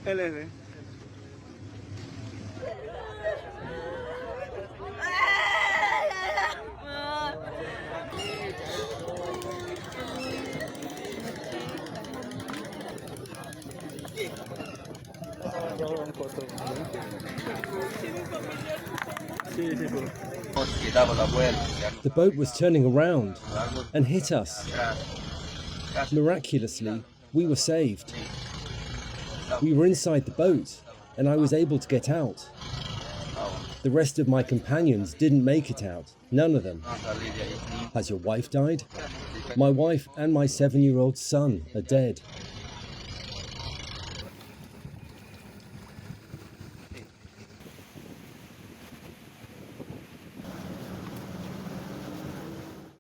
LL. The boat was turning around and hit us. Miraculously, we were saved. We were inside the boat, and I was able to get out. The rest of my companions didn't make it out, none of them. Has your wife died? My wife and my 7-year-old son are dead.